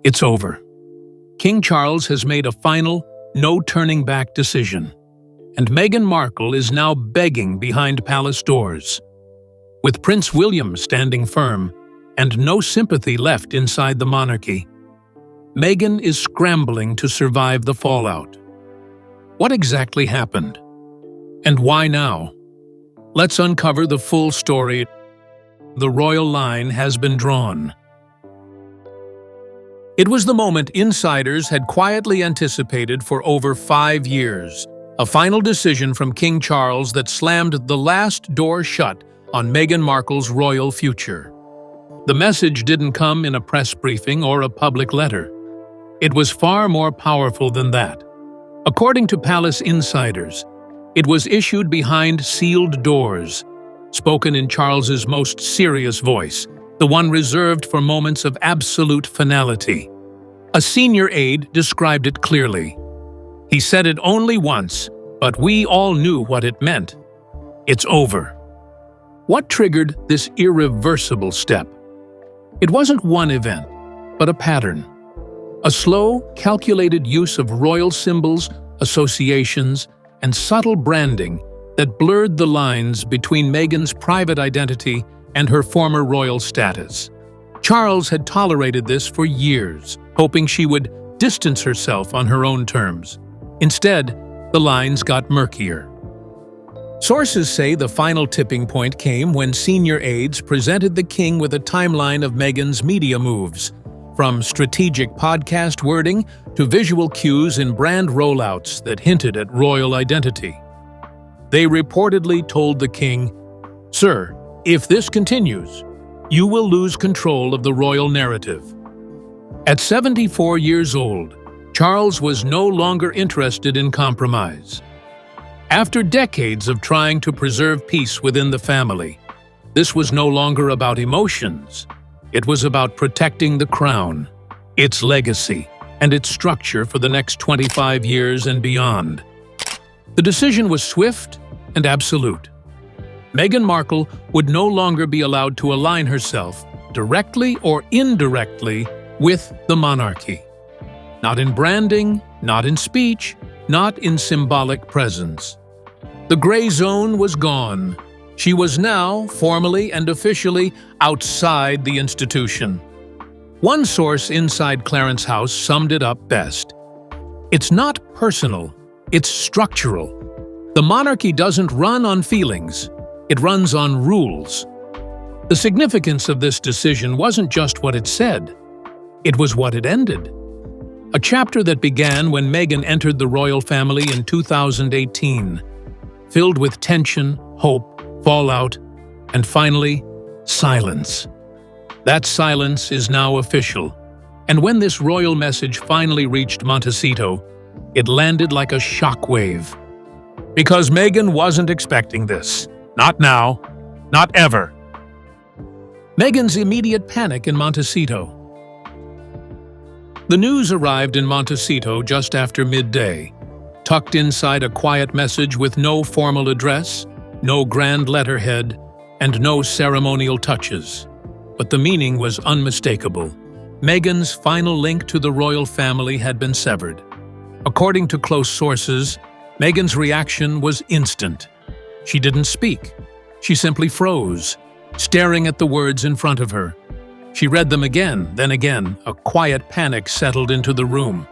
It's over. King Charles has made a final, no-turning-back decision, and Meghan Markle is now begging behind palace doors. With Prince William standing firm and no sympathy left inside the monarchy, Meghan is scrambling to survive the fallout. What exactly happened? And why now? Let's uncover the full story. The royal line has been drawn. It was the moment insiders had quietly anticipated for over 5 years, a final decision from King Charles that slammed the last door shut on Meghan Markle's royal future. The message didn't come in a press briefing or a public letter. It was far more powerful than that. According to palace insiders, it was issued behind sealed doors, spoken in Charles's most serious voice, the one reserved for moments of absolute finality. A senior aide described it clearly. He said it only once, but we all knew what it meant. It's over. What triggered this irreversible step? It wasn't one event, but a pattern. A slow, calculated use of royal symbols, associations, and subtle branding that blurred the lines between Meghan's private identity and her former royal status. Charles had tolerated this for years, hoping she would distance herself on her own terms. Instead, the lines got murkier. Sources say the final tipping point came when senior aides presented the king with a timeline of Meghan's media moves, from strategic podcast wording to visual cues in brand rollouts that hinted at royal identity. They reportedly told the king, "Sir, if this continues, you will lose control of the royal narrative." At 74 years old, Charles was no longer interested in compromise. After decades of trying to preserve peace within the family, this was no longer about emotions. It was about protecting the crown, its legacy, and its structure for the next 25 years and beyond. The decision was swift and absolute. Meghan Markle would no longer be allowed to align herself, directly or indirectly, with the monarchy. Not in branding, not in speech, not in symbolic presence. The gray zone was gone. She was now, formally and officially, outside the institution. One source inside Clarence House summed it up best. It's not personal, it's structural. The monarchy doesn't run on feelings, it runs on rules. The significance of this decision wasn't just what it said, it was what it ended. A chapter that began when Meghan entered the royal family in 2018, filled with tension, hope, fallout, and finally, silence. That silence is now official, and when this royal message finally reached Montecito, it landed like a shockwave. Because Meghan wasn't expecting this. Not now, not ever. Meghan's immediate panic in Montecito. The news arrived in Montecito just after midday, tucked inside a quiet message with no formal address, no grand letterhead, and no ceremonial touches. But the meaning was unmistakable. Meghan's final link to the royal family had been severed. According to close sources, Meghan's reaction was instant. She didn't speak. She simply froze, staring at the words in front of her. She read them again, then again. A quiet panic settled into the room.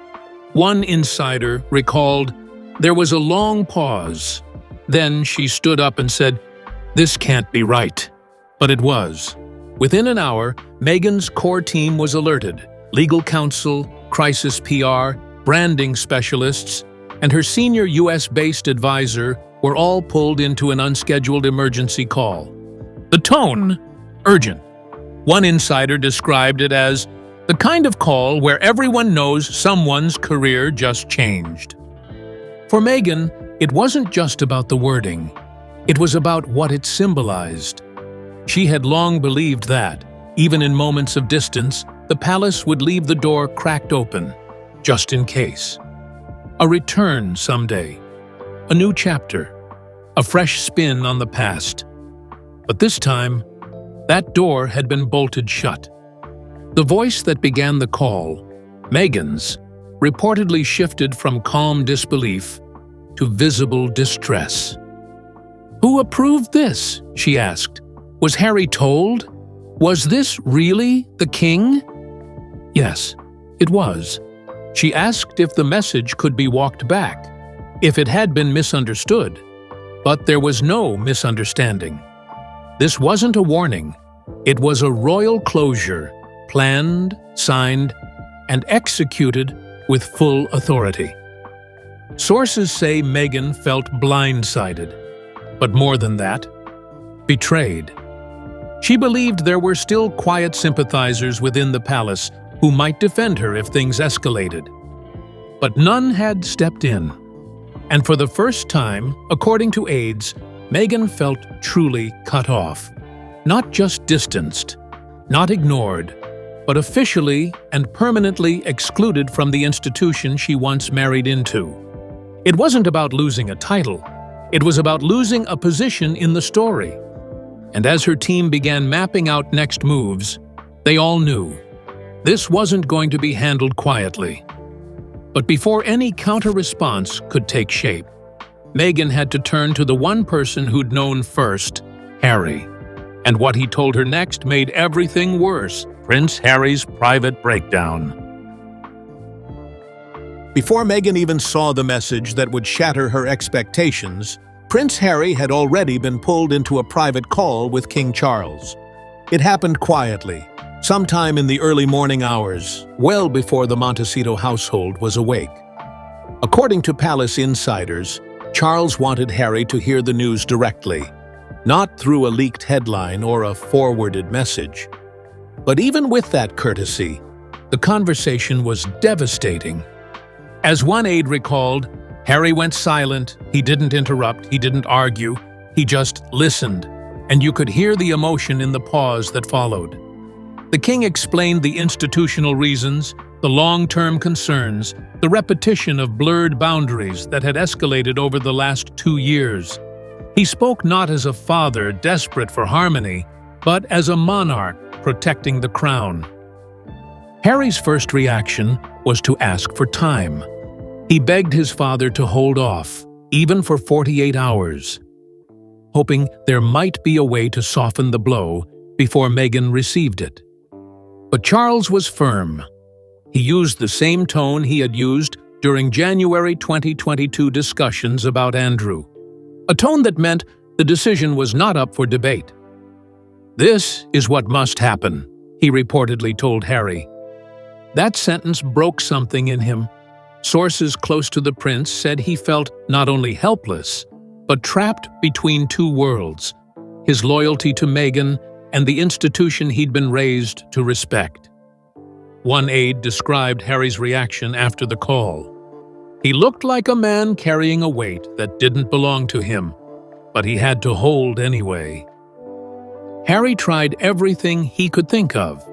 One insider recalled, "There was a long pause. Then she stood up and said, 'This can't be right.' But it was. Within an hour, Meghan's core team was alerted. Legal counsel, crisis PR, branding specialists, and her senior US-based advisor were all pulled into an unscheduled emergency call. The tone? Urgent. One insider described it as the kind of call where everyone knows someone's career just changed. For Meghan, it wasn't just about the wording. It was about what it symbolized. She had long believed that, even in moments of distance, the palace would leave the door cracked open, just in case. A return someday. A new chapter. A fresh spin on the past. But this time, that door had been bolted shut. The voice that began the call, Meghan's reportedly shifted from calm disbelief to visible distress. "Who approved this?" she asked. "Was Harry told? Was this really the king?" Yes, it was. She asked if the message could be walked back, if it had been misunderstood. But there was no misunderstanding. This wasn't a warning. It was a royal closure, planned, signed, and executed with full authority. Sources say Meghan felt blindsided, but more than that, betrayed. She believed there were still quiet sympathizers within the palace who might defend her if things escalated. But none had stepped in. And for the first time, according to aides, Meghan felt truly cut off. Not just distanced, not ignored, but officially and permanently excluded from the institution she once married into. It wasn't about losing a title. It was about losing a position in the story. And as her team began mapping out next moves, they all knew this wasn't going to be handled quietly. But before any counter-response could take shape, Meghan had to turn to the one person who'd known first, Harry. And what he told her next made everything worse: Prince Harry's private breakdown. Before Meghan even saw the message that would shatter her expectations, Prince Harry had already been pulled into a private call with King Charles. It happened quietly, sometime in the early morning hours, well before the Montecito household was awake. According to palace insiders, Charles wanted Harry to hear the news directly, not through a leaked headline or a forwarded message. But even with that courtesy, the conversation was devastating. As one aide recalled, Harry went silent, he didn't interrupt, he didn't argue, he just listened, and you could hear the emotion in the pause that followed. The king explained the institutional reasons, the long-term concerns, the repetition of blurred boundaries that had escalated over the last 2 years. He spoke not as a father desperate for harmony, but as a monarch protecting the crown. Harry's first reaction was to ask for time. He begged his father to hold off, even for 48 hours, hoping there might be a way to soften the blow before Meghan received it. But Charles was firm. He used the same tone he had used during January 2022 discussions about Andrew, a tone that meant the decision was not up for debate. "This is what must happen," he reportedly told Harry. That sentence broke something in him. Sources close to the prince said he felt not only helpless, but trapped between two worlds: his loyalty to Meghan and the institution he'd been raised to respect. One aide described Harry's reaction after the call. He looked like a man carrying a weight that didn't belong to him, but he had to hold anyway. Harry tried everything he could think of.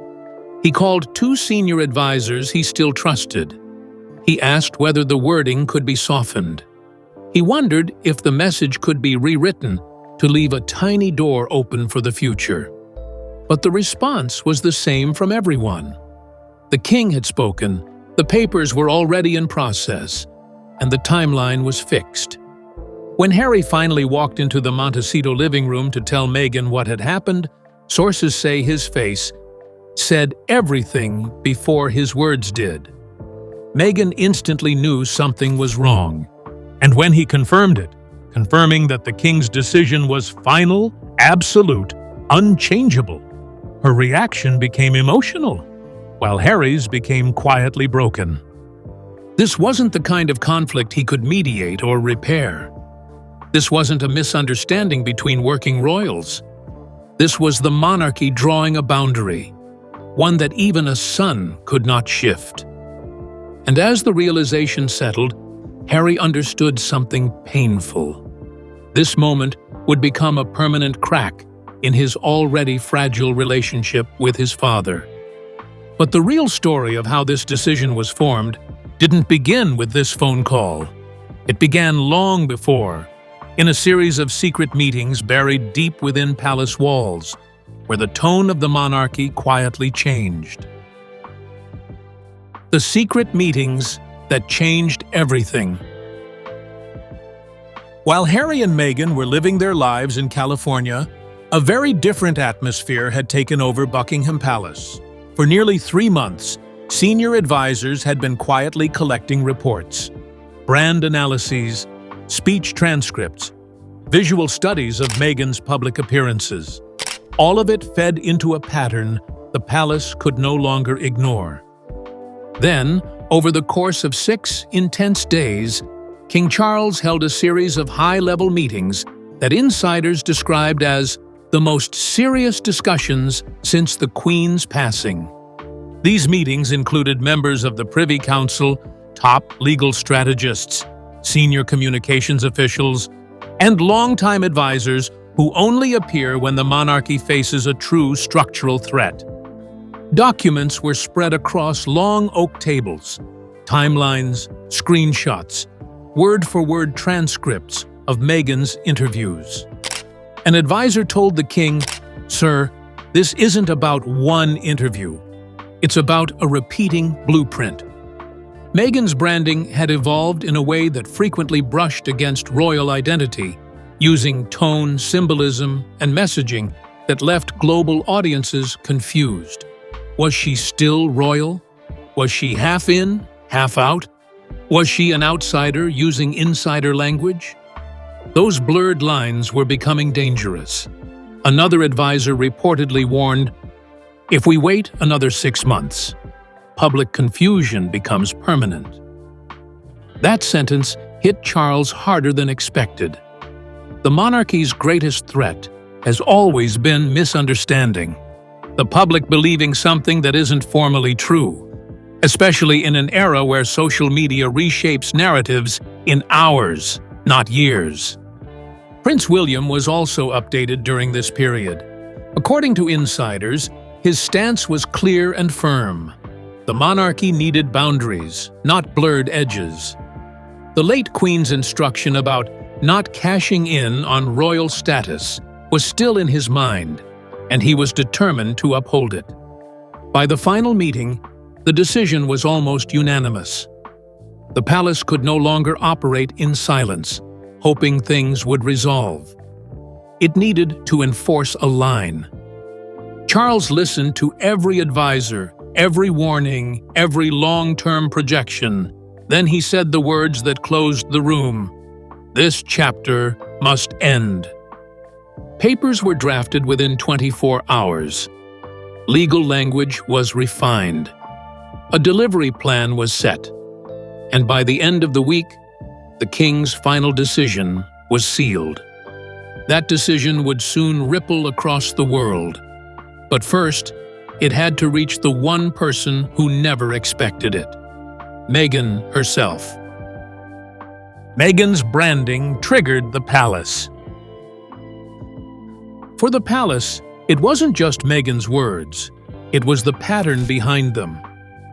He called 2 senior advisors he still trusted. He asked whether the wording could be softened. He wondered if the message could be rewritten to leave a tiny door open for the future. But the response was the same from everyone. The king had spoken, the papers were already in process, and the timeline was fixed. When Harry finally walked into the Montecito living room to tell Meghan what had happened, sources say his face said everything before his words did. Meghan instantly knew something was wrong. And when he confirmed it, confirming that the king's decision was final, absolute, unchangeable, her reaction became emotional, while Harry's became quietly broken. This wasn't the kind of conflict he could mediate or repair. This wasn't a misunderstanding between working royals. This was the monarchy drawing a boundary, one that even a son could not shift. And as the realization settled, Harry understood something painful. This moment would become a permanent crack in his already fragile relationship with his father. But the real story of how this decision was formed didn't begin with this phone call. It began long before, in a series of secret meetings buried deep within palace walls, where the tone of the monarchy quietly changed. The secret meetings that changed everything. While Harry and Meghan were living their lives in California, a very different atmosphere had taken over Buckingham Palace. For nearly 3 months, senior advisors had been quietly collecting reports, brand analyses, speech transcripts, visual studies of Meghan's public appearances. All of it fed into a pattern the palace could no longer ignore. Then, over the course of 6 intense days, King Charles held a series of high-level meetings that insiders described as the most serious discussions since the Queen's passing. These meetings included members of the Privy Council, top legal strategists, senior communications officials, and longtime advisors who only appear when the monarchy faces a true structural threat. Documents were spread across long oak tables, timelines, screenshots, word-for-word transcripts of Meghan's interviews. An advisor told the king, "Sir, this isn't about one interview. It's about a repeating blueprint." Meghan's branding had evolved in a way that frequently brushed against royal identity, using tone, symbolism, and messaging that left global audiences confused. Was she still royal? Was she half in, half out? Was she an outsider using insider language? Those blurred lines were becoming dangerous. Another advisor reportedly warned, "If we wait another 6 months, public confusion becomes permanent." That sentence hit Charles harder than expected. The monarchy's greatest threat has always been misunderstanding, the public believing something that isn't formally true, especially in an era where social media reshapes narratives in hours, not years. Prince William was also updated during this period. According to insiders, his stance was clear and firm. The monarchy needed boundaries, not blurred edges. The late Queen's instruction about not cashing in on royal status was still in his mind, and he was determined to uphold it. By the final meeting, the decision was almost unanimous. The palace could no longer operate in silence, hoping things would resolve. It needed to enforce a line. Charles listened to every advisor, every warning, every long-term projection. Then he said the words that closed the room: "This chapter must end." Papers were drafted within 24 hours. Legal language was refined. A delivery plan was set. And by the end of the week, the king's final decision was sealed. That decision would soon ripple across the world. But first, it had to reach the one person who never expected it: Meghan herself. Meghan's branding triggered the palace. For the palace, it wasn't just Meghan's words. It was the pattern behind them.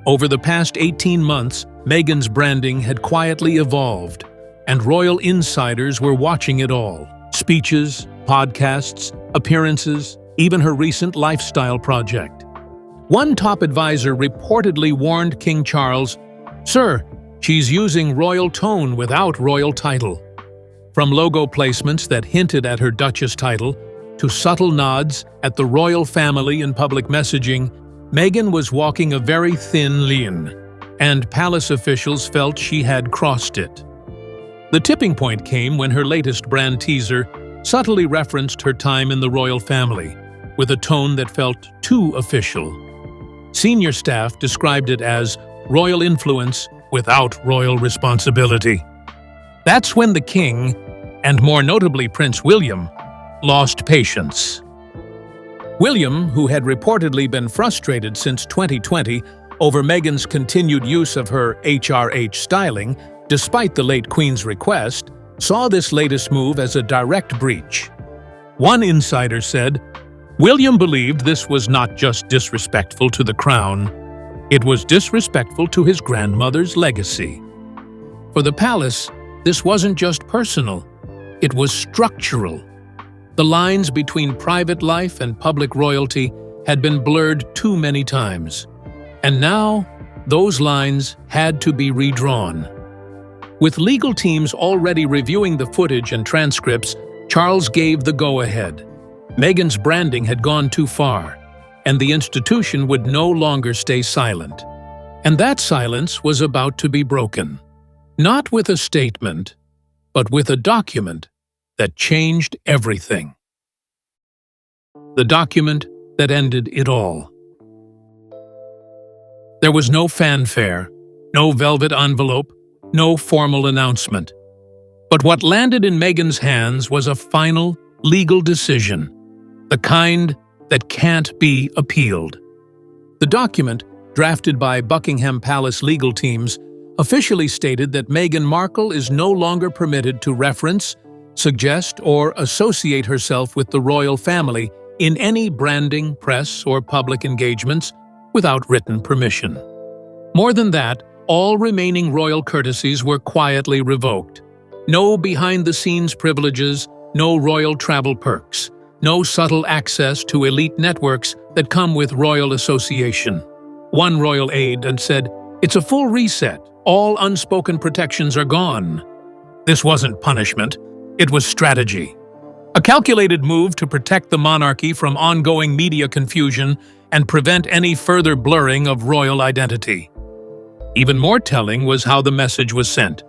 Over the past 18 months, Meghan's branding had quietly evolved, and royal insiders were watching it all. Speeches, podcasts, appearances, even her recent lifestyle project. One top advisor reportedly warned King Charles, "Sir, she's using royal tone without royal title." From logo placements that hinted at her Duchess title, to subtle nods at the royal family in public messaging, Meghan was walking a very thin line, and palace officials felt she had crossed it. The tipping point came when her latest brand teaser subtly referenced her time in the royal family, with a tone that felt too official. Senior staff described it as royal influence without royal responsibility. That's when the king, and more notably Prince William, lost patience. William, who had reportedly been frustrated since 2020 over Meghan's continued use of her HRH styling, despite the late Queen's request, saw this latest move as a direct breach. One insider said, "William believed this was not just disrespectful to the crown, it was disrespectful to his grandmother's legacy." For the palace, this wasn't just personal, it was structural. The lines between private life and public royalty had been blurred too many times. And now, those lines had to be redrawn. With legal teams already reviewing the footage and transcripts, Charles gave the go-ahead. Meghan's branding had gone too far, and the institution would no longer stay silent. And that silence was about to be broken. Not with a statement, but with a document that changed everything. The document that ended it all. There was no fanfare, no velvet envelope, no formal announcement. But what landed in Meghan's hands was a final, legal decision, the kind that can't be appealed. The document, drafted by Buckingham Palace legal teams, officially stated that Meghan Markle is no longer permitted to reference, suggest, or associate herself with the royal family in any branding, press, or public engagements without written permission. More than that, all remaining royal courtesies were quietly revoked. No behind-the-scenes privileges, no royal travel perks, no subtle access to elite networks that come with royal association. One royal aide said, "It's a full reset. All unspoken protections are gone." This wasn't punishment, it was strategy. A calculated move to protect the monarchy from ongoing media confusion and prevent any further blurring of royal identity. Even more telling was how the message was sent.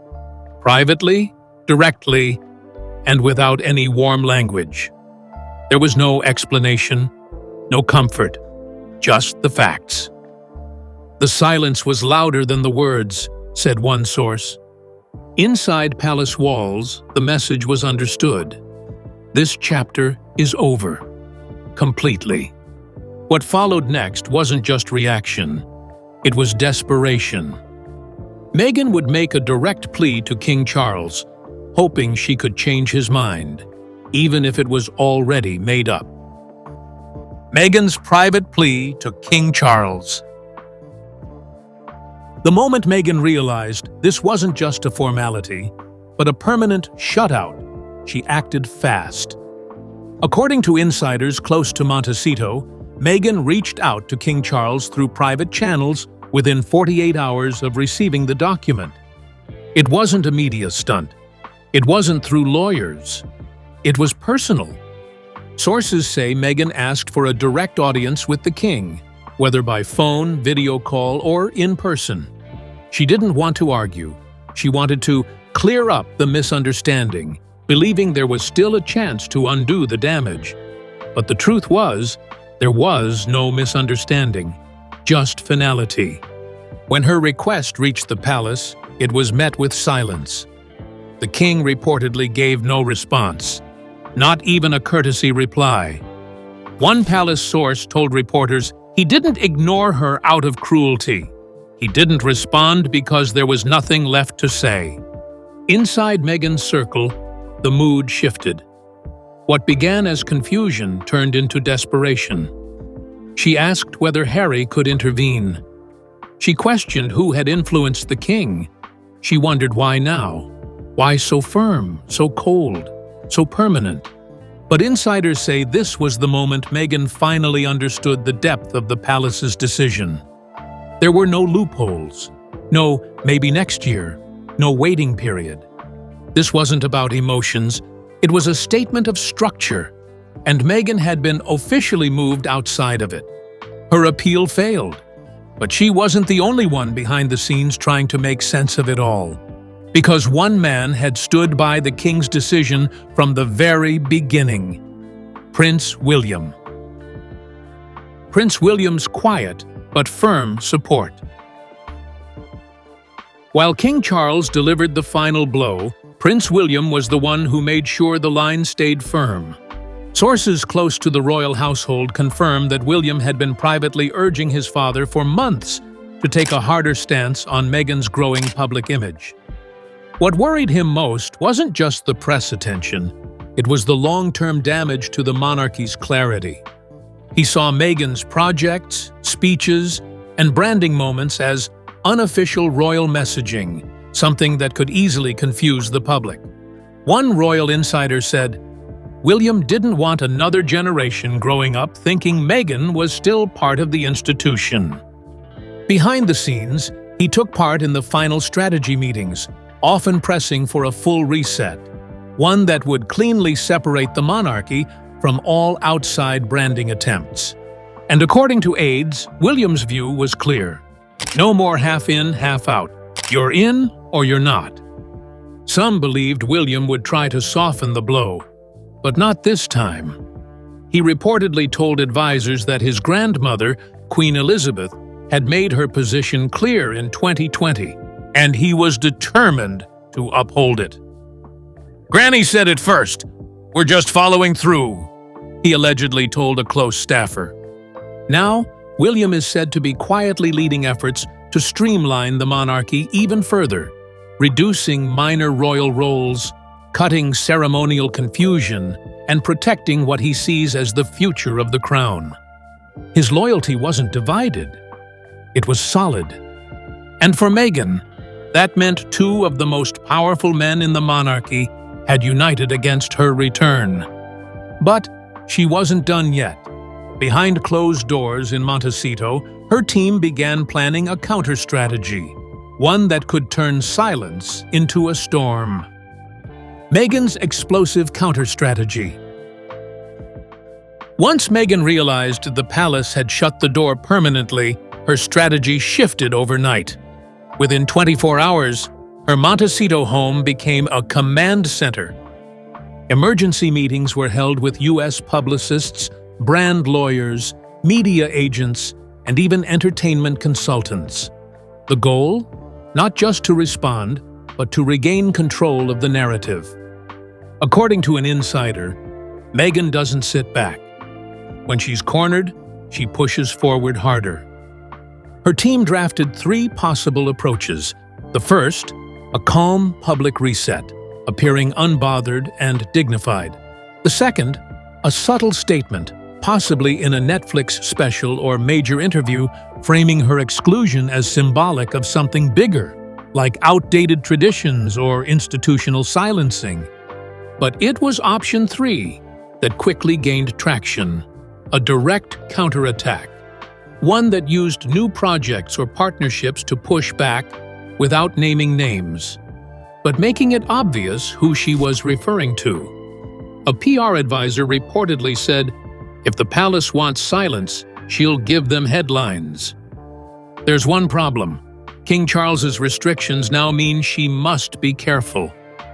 Privately, directly, and without any warm language. There was no explanation, no comfort, just the facts. "The silence was louder than the words," said one source. Inside palace walls, the message was understood. This chapter is over. Completely. What followed next wasn't just reaction. It was desperation. Meghan would make a direct plea to King Charles, hoping she could change his mind, even if it was already made up. Meghan's private plea to King Charles. The moment Meghan realized this wasn't just a formality, but a permanent shutout, she acted fast. According to insiders close to Montecito, Meghan reached out to King Charles through private channels within 48 hours of receiving the document. It wasn't a media stunt. It wasn't through lawyers. It was personal. Sources say Meghan asked for a direct audience with the king, whether by phone, video call, or in person. She didn't want to argue. She wanted to clear up the misunderstanding, believing there was still a chance to undo the damage. But the truth was, there was no misunderstanding, just finality. When her request reached the palace, it was met with silence. The king reportedly gave no response, not even a courtesy reply. One palace source told reporters he didn't ignore her out of cruelty. He didn't respond because there was nothing left to say. Inside Meghan's circle, the mood shifted. What began as confusion turned into desperation. She asked whether Harry could intervene. She questioned who had influenced the king. She wondered why now. Why so firm, so cold, so permanent? But insiders say this was the moment Meghan finally understood the depth of the palace's decision. There were no loopholes, no maybe next year, no waiting period. This wasn't about emotions, it was a statement of structure, and Meghan had been officially moved outside of it. Her appeal failed, but she wasn't the only one behind the scenes trying to make sense of it all. Because one man had stood by the king's decision from the very beginning: Prince William. Prince William's quiet but firm support. While King Charles delivered the final blow, Prince William was the one who made sure the line stayed firm. Sources close to the royal household confirmed that William had been privately urging his father for months to take a harder stance on Meghan's growing public image. What worried him most wasn't just the press attention, it was the long-term damage to the monarchy's clarity. He saw Meghan's projects, speeches, and branding moments as unofficial royal messaging, something that could easily confuse the public. One royal insider said, William didn't want another generation growing up thinking Meghan was still part of the institution. Behind the scenes, he took part in the final strategy meetings, often pressing for a full reset, one that would cleanly separate the monarchy from all outside branding attempts. And according to aides, William's view was clear. No more half in, half out. You're in or you're not. Some believed William would try to soften the blow, but not this time. He reportedly told advisors that his grandmother, Queen Elizabeth, had made her position clear in 2020, and he was determined to uphold it. "Granny said it first. We're just following through," he allegedly told a close staffer. Now, William is said to be quietly leading efforts to streamline the monarchy even further, reducing minor royal roles, cutting ceremonial confusion, and protecting what he sees as the future of the crown. His loyalty wasn't divided. It was solid. And for Meghan, that meant two of the most powerful men in the monarchy had united against her return. But she wasn't done yet. Behind closed doors in Montecito, her team began planning a counter-strategy, one that could turn silence into a storm. Meghan's explosive counter-strategy. Once Meghan realized the palace had shut the door permanently, her strategy shifted overnight. Within 24 hours, her Montecito home became a command center. Emergency meetings were held with U.S. publicists, brand lawyers, media agents, and even entertainment consultants. The goal? Not just to respond, but to regain control of the narrative. According to an insider, Meghan doesn't sit back. When she's cornered, she pushes forward harder. Her team drafted 3 possible approaches. The first, a calm public reset, appearing unbothered and dignified. The second, a subtle statement, possibly in a Netflix special or major interview, framing her exclusion as symbolic of something bigger, like outdated traditions or institutional silencing. But it was option 3 that quickly gained traction, a direct counterattack, one that used new projects or partnerships to push back without naming names, but making it obvious who she was referring to. A PR advisor reportedly said, "If the palace wants silence, she'll give them headlines." There's one problem. King Charles's restrictions now mean she must be careful.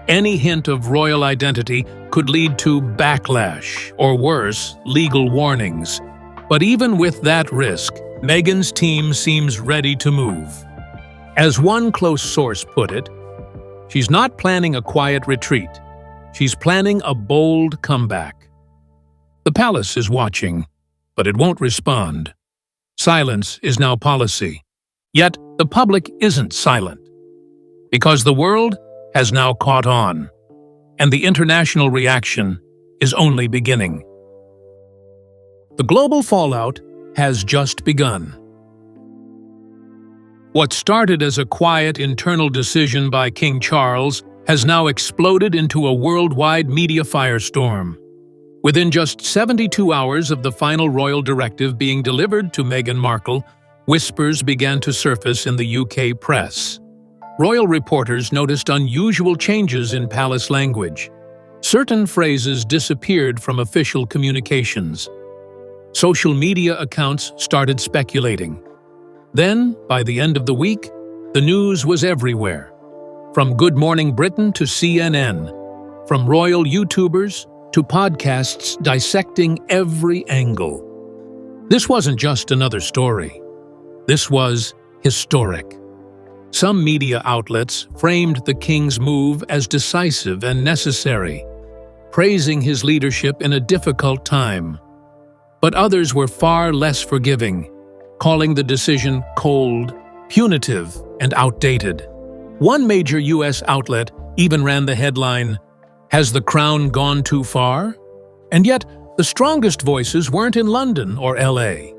Any hint of royal identity could lead to backlash, or worse, legal warnings. But even with that risk, Meghan's team seems ready to move. As one close source put it, she's not planning a quiet retreat. She's planning a bold comeback. The palace is watching, but it won't respond. Silence is now policy. Yet the public isn't silent, because the world has now caught on, and the international reaction is only beginning. The global fallout has just begun. What started as a quiet internal decision by King Charles has now exploded into a worldwide media firestorm. Within just 72 hours of the final royal directive being delivered to Meghan Markle, whispers began to surface in the UK press. Royal reporters noticed unusual changes in palace language. Certain phrases disappeared from official communications. Social media accounts started speculating. Then, by the end of the week, the news was everywhere. From Good Morning Britain to CNN, from royal YouTubers to podcasts dissecting every angle. This wasn't just another story. This was historic. Some media outlets framed the king's move as decisive and necessary, praising his leadership in a difficult time. But others were far less forgiving, calling the decision cold, punitive, and outdated. One major U.S. outlet even ran the headline, "Has the crown gone too far?" And yet, the strongest voices weren't in London or L.A.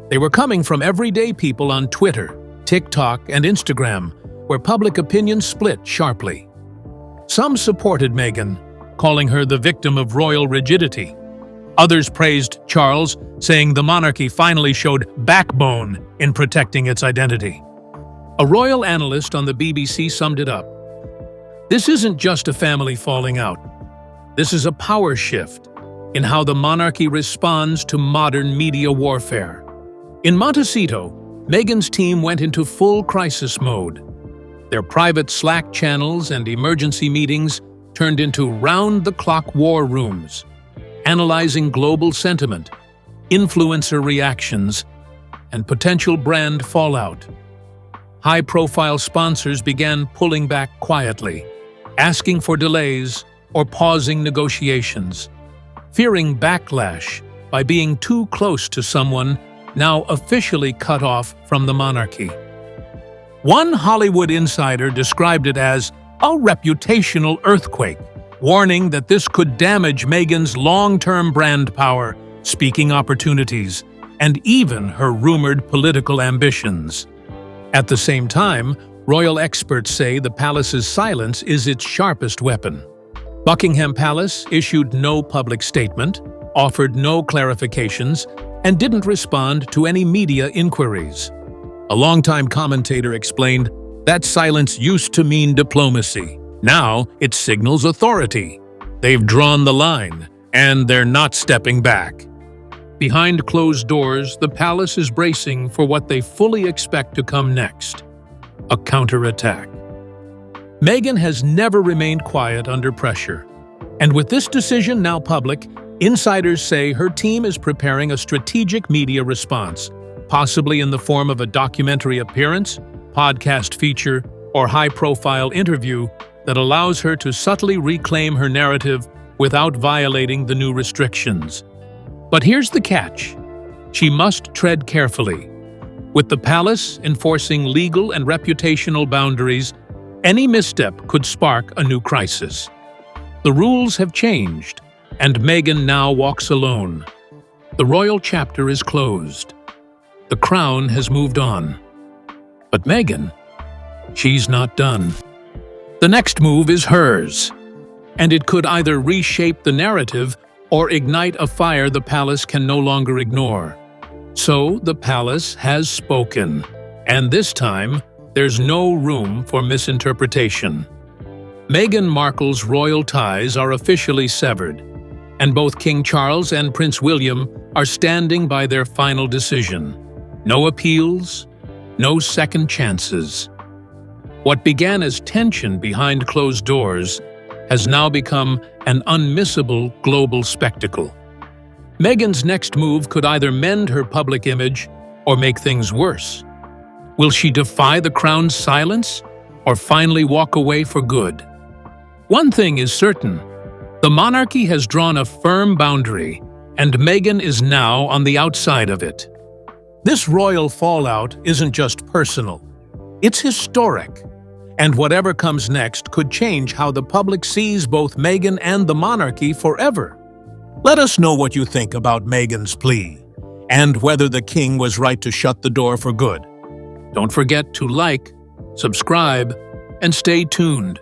They were coming from everyday people on Twitter, TikTok, and Instagram, where public opinion split sharply. Some supported Meghan, calling her the victim of royal rigidity. Others praised Charles, saying the monarchy finally showed backbone in protecting its identity. A royal analyst on the BBC summed it up. This isn't just a family falling out. This is a power shift in how the monarchy responds to modern media warfare. In Montecito, Meghan's team went into full crisis mode. Their private Slack channels and emergency meetings turned into round-the-clock war rooms, analyzing global sentiment, influencer reactions, and potential brand fallout. High-profile sponsors began pulling back quietly, asking for delays or pausing negotiations, fearing backlash by being too close to someone now officially cut off from the monarchy. One Hollywood insider described it as a reputational earthquake, warning that this could damage Meghan's long-term brand power, speaking opportunities, and even her rumored political ambitions. At the same time, royal experts say the palace's silence is its sharpest weapon. Buckingham Palace issued no public statement, offered no clarifications, and didn't respond to any media inquiries. A longtime commentator explained, that silence used to mean diplomacy. Now it signals authority. They've drawn the line, and they're not stepping back. Behind closed doors, the palace is bracing for what they fully expect to come next: a counterattack. Meghan has never remained quiet under pressure. And with this decision now public, insiders say her team is preparing a strategic media response, possibly in the form of a documentary appearance, podcast feature, or high-profile interview that allows her to subtly reclaim her narrative without violating the new restrictions. But here's the catch. She must tread carefully. With the palace enforcing legal and reputational boundaries, any misstep could spark a new crisis. The rules have changed, and Meghan now walks alone. The royal chapter is closed. The crown has moved on. But Meghan, she's not done. The next move is hers, and it could either reshape the narrative or ignite a fire the palace can no longer ignore. So the palace has spoken, and this time, there's no room for misinterpretation. Meghan Markle's royal ties are officially severed, and both King Charles and Prince William are standing by their final decision. No appeals, no second chances. What began as tension behind closed doors has now become an unmissable global spectacle. Meghan's next move could either mend her public image or make things worse. Will she defy the crown's silence or finally walk away for good? One thing is certain. The monarchy has drawn a firm boundary, and Meghan is now on the outside of it. This royal fallout isn't just personal. It's historic. And whatever comes next could change how the public sees both Meghan and the monarchy forever. Let us know what you think about Meghan's plea, and whether the king was right to shut the door for good. Don't forget to like, subscribe, and stay tuned.